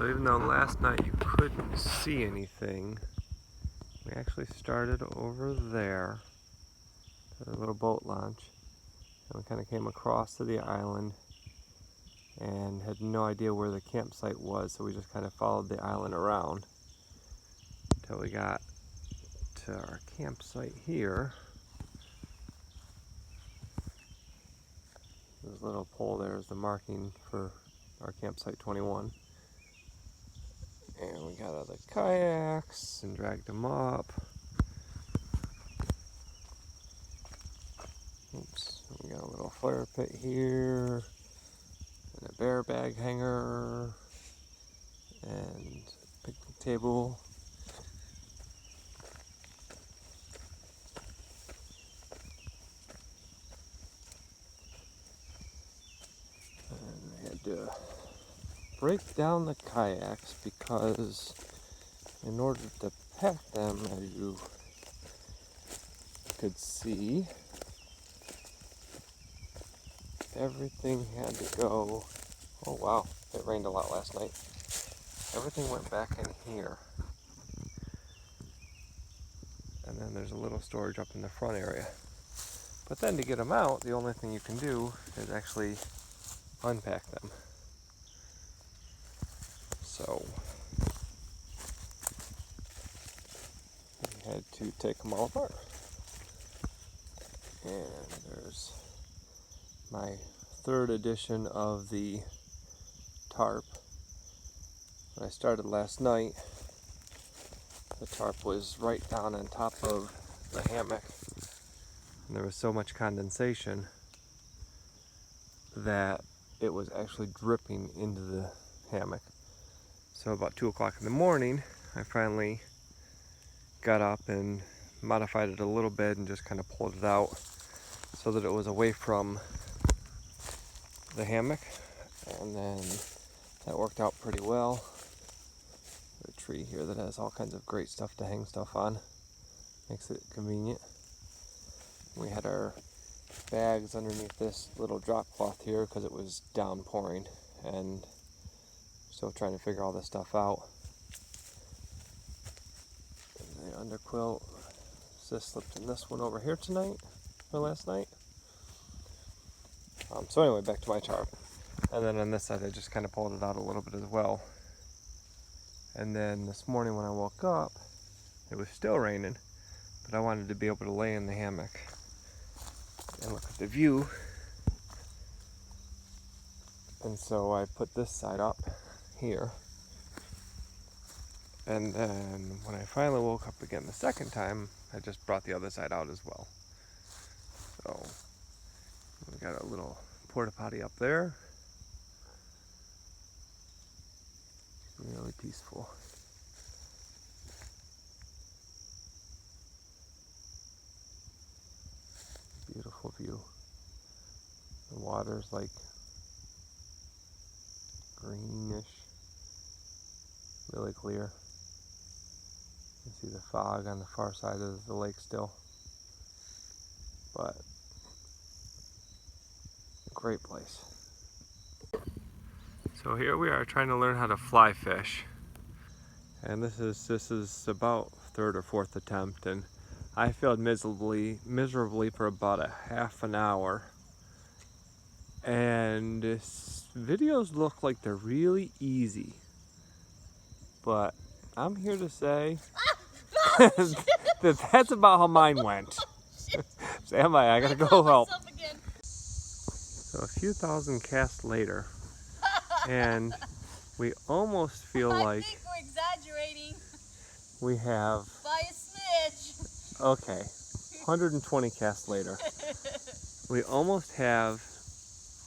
So even though last night you couldn't see anything, we actually started over there at a little boat launch, and we kind of came across to the island and had no idea where the campsite was, so we just kind of followed the island around until we got to our campsite here. This little pole there is the marking for our campsite 21. And we got out the kayaks and dragged them up. Oops, we got a little fire pit here, and a bear bag hanger, and a picnic table. And we had to break down the kayaks because in order to pack them, as you could see, everything had to go. Oh wow, it rained a lot last night. Everything went back in here. And then there's a little storage up in the front area. But then to get them out, the only thing you can do is actually unpack them. So we had to take them all apart. And there's my third edition of the tarp. When I started last night, the tarp was right down on top of the hammock, and there was so much condensation that it was actually dripping into the hammock. So about 2 o'clock in the morning, I finally got up and modified it a little bit and just kind of pulled it out so that it was away from the hammock, and then that worked out pretty well. There's a tree here that has all kinds of great stuff to hang stuff on. Makes it convenient. We had our bags underneath this little drop cloth here because it was downpouring, and still trying to figure all this stuff out. And the underquilt, Sis slipped in this one over here tonight, or last night. So anyway, back to my tarp. And then on this side I just kind of pulled it out a little bit as well. And then this morning when I woke up, it was still raining, but I wanted to be able to lay in the hammock and look at the view. And so I put this side up here. And then when I finally woke up again the second time, I just brought the other side out as well. So we got a little porta potty up there. Really peaceful. Beautiful view. The water's like greenish, really clear. You can see the fog on the far side of the lake still, but a great place. So here we are trying to learn how to fly fish, and this is about third or fourth attempt, and I failed miserably for about a half an hour. And videos look like they're really easy, but I'm here to say that's about how mine went. Stand by, I gotta go help. So a few thousand casts later, and we almost feel like I think we're exaggerating. We have By a smidge. Okay, 120 casts later, we almost have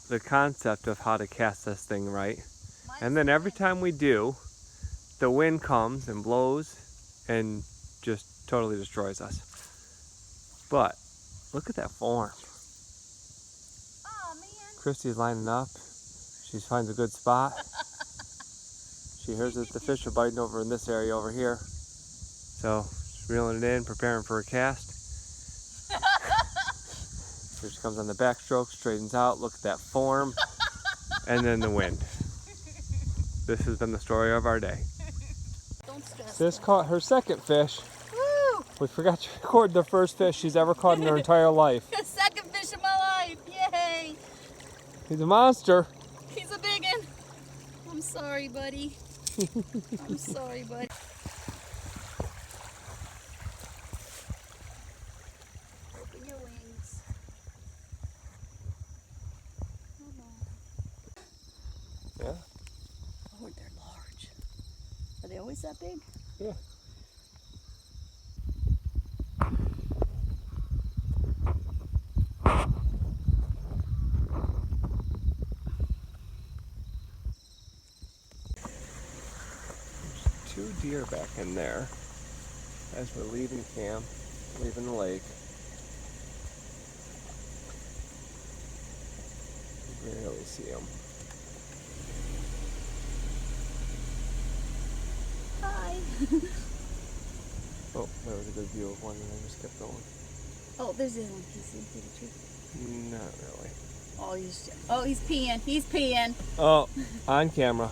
the concept of how to cast this thing right. And then every time we do, the wind comes and blows and just totally destroys us. But look at that form. Oh man. Christy's lining up. She finds a good spot. She hears that the fish are biting over in this area over here. So she's reeling it in, preparing for a cast. Here she comes on the backstroke, straightens out, look at that form, and then the wind. this has been the story of our day. Don't stress. Sis caught her second fish. Woo! We forgot to record the first fish she's ever caught in her entire life. Second fish of my life. Yay! He's a monster. He's a big one. I'm sorry, buddy. I'm sorry, buddy. Open your wings. Come on. Yeah? Oh, they're large. Are they always that big? Yeah. Two deer back in there as we're leaving camp, leaving the lake. You barely see them. Hi. Oh, that was a good view of one and I just kept going. Oh, there's the other one. Can you see him through the tree? Not really. Oh, he's peeing. He's peeing. Oh, on camera.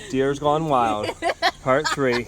Deer's Gone Wild, Part 3.